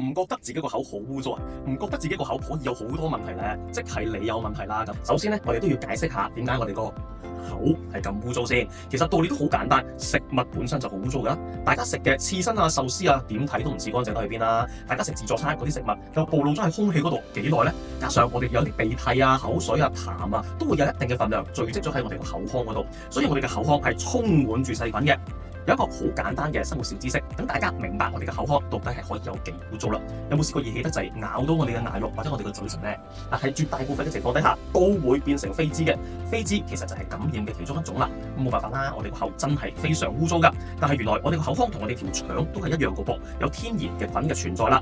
唔覺得自己個口好污糟啊？唔覺得自己個口可以有好多問題咧？即係你有問題啦。咁首先咧，我哋都要解釋下點解我哋個口係咁污糟先。其實道理都好簡單，食物本身就好污糟噶。大家食嘅刺身啊、壽司啊，點睇都唔似乾淨得去邊啦。大家食自助餐嗰啲食物又暴露咗喺空氣嗰度幾耐咧？加上我哋有啲鼻涕啊、口水啊、痰啊，都會有一定嘅份量聚積咗喺我哋個口腔嗰度，所以我哋嘅口腔係充滿住細菌嘅。有一個好簡單嘅生活小知識，等大家明白我哋嘅口腔到底係可以有幾污糟啦。有冇試過熱氣得滯咬到我哋嘅牙肉或者我哋嘅嘴唇呢？但係絕大部分嘅情況底下都會變成飛滋嘅。飛滋其實就係感染嘅其中一種啦。冇辦法啦，我哋個口真係非常污糟噶。但係原來我哋個口腔同我哋條腸都係一樣個噃，有天然嘅菌嘅存在啦。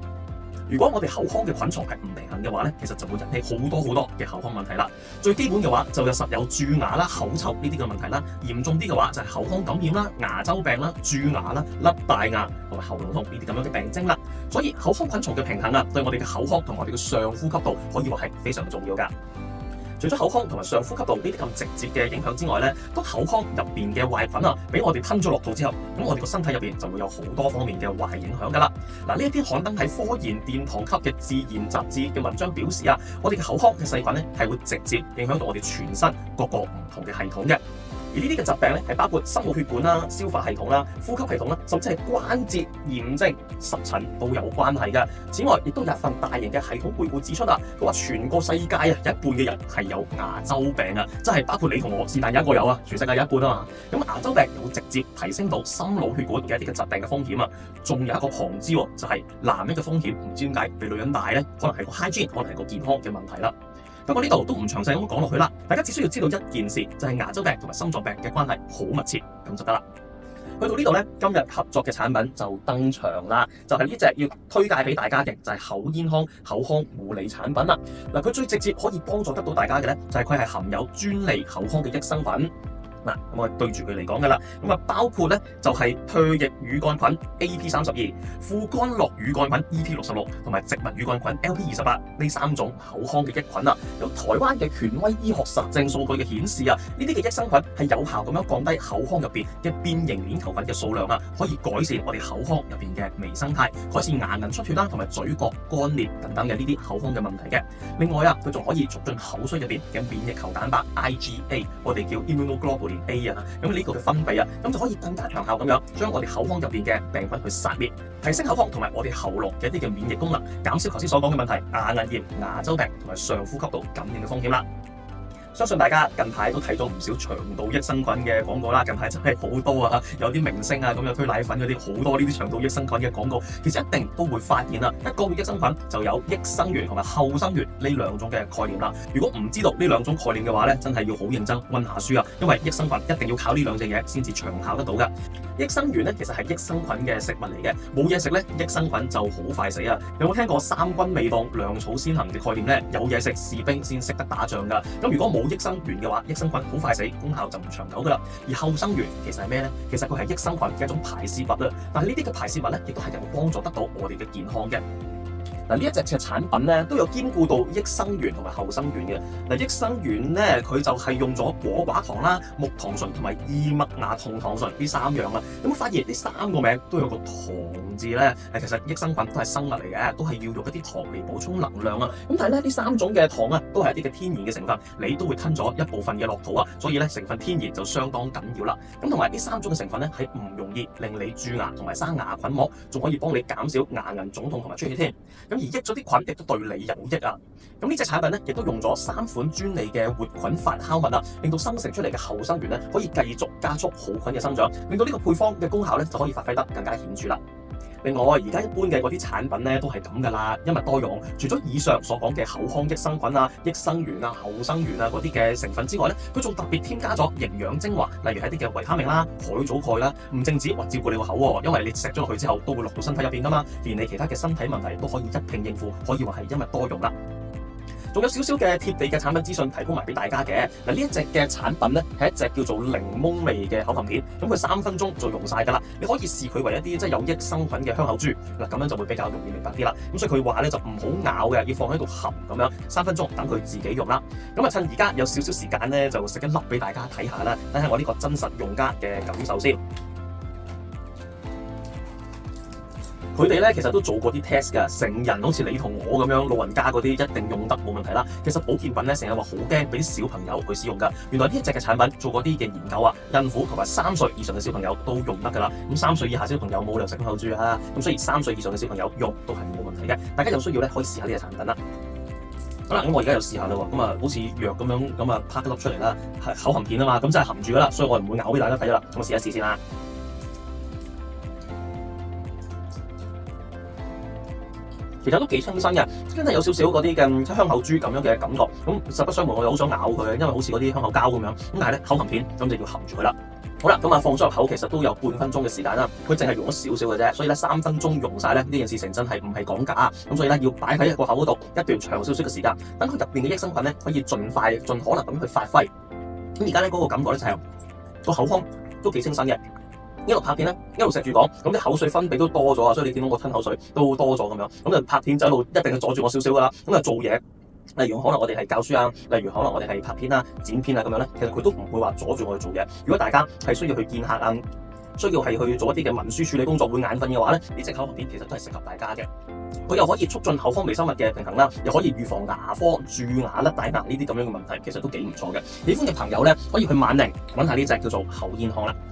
如果我哋口腔嘅菌蟲係唔平衡嘅話咧，其實就會引起好多嘅口腔問題啦。最基本嘅話就實有蛀牙啦、口臭呢啲嘅問題啦。嚴重啲嘅話就係口腔感染啦、牙周病啦、蛀牙啦、甩大牙同埋喉嚨痛呢啲咁樣嘅病徵啦。所以口腔菌蟲嘅平衡啊，對我哋嘅口腔同我哋嘅上呼吸道可以話係非常重要噶。除咗口腔同埋上呼吸道呢啲咁直接嘅影響之外咧，當口腔入邊嘅壞菌啊，俾我哋吞咗落肚之後，咁我哋個身體入邊就會有好多方面嘅壞影響噶啦。嗱，呢一篇刊登喺科研殿堂級嘅《自然》雜誌嘅文章表示啊，我哋嘅口腔嘅細菌咧係會直接影響到我哋全身各個唔同嘅系統嘅。而呢啲嘅疾病咧係包括心腦血管啦、消化系統啦、呼吸系統啦，甚至係關節炎症、濕疹都有關係嘅。此外，亦都有一份大型嘅系統回顧指出啊，佢話全個世界啊一半嘅人係有牙周病啊，即係包括你同我是但有一個有啊，全世界有一半啊嘛。咁牙周病會直接提升到心腦血管嘅一啲嘅疾病嘅風險啊。仲有一個旁支就係男人嘅風險，唔知點解比女人大咧？可能係個 hygiene，可能係個健康嘅問題啦。不過呢度都唔詳細咁講落去啦，大家只需要知道一件事，就係牙周病同埋心臟病嘅關係好密切，咁就得啦。去到呢度咧，今日合作嘅產品就登場啦，就係呢隻要推介俾大家嘅，就係口咽腔口腔護理產品啦。嗱，佢最直接可以幫助得到大家嘅咧，就係佢係含有專利口腔嘅益生菌。嗱，咁我對住佢嚟講嘅啦，咁啊包括咧就係唾液乳桿菌 AP32、副干諾乳桿菌 EP66 同埋植物乳桿菌 LP28呢3種口腔嘅益菌啊。有台灣嘅權威醫學實證數據嘅顯示啊，呢啲嘅益生菌係有效咁樣降低口腔入邊嘅變形鏈球菌嘅數量啊，可以改善我哋口腔入邊嘅微生態，改善牙齦出血啦同埋嘴角乾裂等等嘅呢啲口腔嘅問題嘅。另外啊，佢仲可以促進口水入邊嘅免疫球蛋白 IgA， 我哋叫 immunoglobulin A 啊，咁呢個嘅分泌啊，咁就可以更加長效咁樣將我哋口腔入邊嘅病菌去殺滅，提升口腔同埋我哋喉嚨嘅一啲嘅免疫功能，減少頭先所講嘅問題，牙齦炎、牙周病同埋上呼吸道感染嘅風險啦。相信大家近排都睇咗唔少腸道益生菌嘅廣告啦，近排真係好多啊，有啲明星啊咁樣推奶粉嗰啲，好多呢啲腸道益生菌嘅廣告，其實一定都會發現啦，一個益生菌就有益生元同埋後生元呢兩種嘅概念啦。如果唔知道呢兩種概念嘅話咧，真係要好認真溫下書啊，因為益生菌一定要靠呢兩隻嘢先至長效得到噶。益生元咧其實係益生菌嘅食物嚟嘅，冇嘢食咧益生菌就好快死啊！有冇聽過三軍未動糧草先行嘅概念咧？有嘢食士兵先識得打仗噶。咁如果冇益生元嘅話，益生菌好快死，功效就唔長久噶啦。而後生元其實係咩咧？其實佢係益生菌嘅一種排泄物啦。但係呢啲嘅排泄物咧，亦都係有幫助得到我哋嘅健康嘅。嗱，呢一隻嘅產品咧都有兼顧到益生元同埋後生元嘅。嗱，益生元咧佢就係用咗果寡糖啦、木糖醇同埋二麥芽酮糖醇呢3樣啦。有冇發現呢3個名都有個糖字咧？其實益生菌都係生物嚟嘅，都係要用一啲糖嚟補充能量啊。咁但係咧呢3種嘅糖啊，都係一啲嘅天然嘅成分，你都會吞咗一部分嘅落肚啊。所以咧成分天然就相當緊要啦。咁同埋呢3種嘅成分咧係唔容易令你蛀牙同埋生牙菌膜，仲可以幫你減少牙齦腫痛同埋出血添。而益咗啲菌亦都對你有益啊！咁呢隻產品咧，亦都用咗3款專利嘅活菌發酵物啊，令到生成出嚟嘅後生元咧，可以繼續加速好菌嘅生長，令到呢個配方嘅功效咧就可以發揮得更加顯著啦。另外，而家一般嘅嗰啲產品咧都係咁噶啦，因為多用。除咗以上所講嘅口腔益生菌啊、益生元啊、後生元啊嗰啲嘅成分之外咧，佢仲特別添加咗營養精華，例如係一啲嘅維他命啦、海藻鈣啦，唔淨止話照顧你個口喎，因為你食咗落去之後都會落到身體入邊噶嘛，連你其他嘅身體問題都可以一併應付，可以話係因為多用啦。仲有少少嘅貼地嘅產品資訊提供埋俾大家嘅。嗱，呢一隻嘅產品咧係一隻叫做檸檬味嘅口含片，咁佢3分鐘就用晒㗎啦。你可以視佢為一啲即係有益生菌嘅香口珠，嗱咁樣就會比較容易明白啲啦。咁所以佢話咧就唔好咬嘅，要放喺度含咁樣3分鐘，等佢自己用啦。咁啊趁而家有少少時間咧，就食一粒俾大家睇下啦，睇下我呢個真實用家嘅感受先。佢哋咧其實都做過啲 test 㗎，成人好似你同我咁樣老人家嗰啲一定用得冇問題啦。其實保健品咧成日話好驚俾啲小朋友去使用㗎，原來呢一隻嘅產品做過啲嘅研究啊，孕婦同埋3歲以上嘅小朋友都用得㗎啦。咁3歲以下小朋友冇理由食口住啊，咁所以3歲以上嘅小朋友用都係冇問題嘅。大家有需要咧可以試下呢隻產品啦。好啦，咁我而家又試下啦喎，咁啊好似藥咁樣，咁啊拍一粒出嚟啦，係口含片啊嘛，咁真係含住㗎啦，所以我唔會咬俾大家睇啦。咁我試一試先啦。其實都幾清新嘅，真係有少少嗰啲嘅香口珠咁樣嘅感覺。咁實不相瞞，我又好想咬佢，因為好似嗰啲香口膠咁樣。咁但係咧口含片，咁就要含住佢啦。好啦，咁啊放咗入口其實都有半分鐘嘅時間啦，佢淨係用咗少少嘅啫，所以咧3分鐘用晒咧呢件事情真係唔係講假，咁所以咧要擺喺一個口嗰度一段長少少嘅時間，等佢入邊嘅益生菌咧可以盡快盡可能咁去發揮。咁而家咧嗰個感覺咧就係個口腔都幾清新嘅，一路拍片咧一路食住講，咁啲口水分泌都多咗啊，所以你見到我吞口水都多咗咁樣，咁就拍片就一路一定係阻住我少少噶啦，咁啊做嘢。例如可能我哋係教書啊，例如可能我哋係拍片啊、剪片啊咁樣咧，其實佢都唔會話阻住我去做嘢。如果大家係需要去見客啊，需要係去做一啲嘅文書處理工作會眼瞓嘅話咧，呢隻口含片其實都係適合大家嘅。佢又可以促進口腔微生物嘅平衡啦，又可以預防牙科、蛀牙、甩底牙呢啲咁樣嘅問題，其實都幾唔錯嘅。喜歡嘅朋友咧，可以去萬寧揾下呢隻叫做口咽康啦。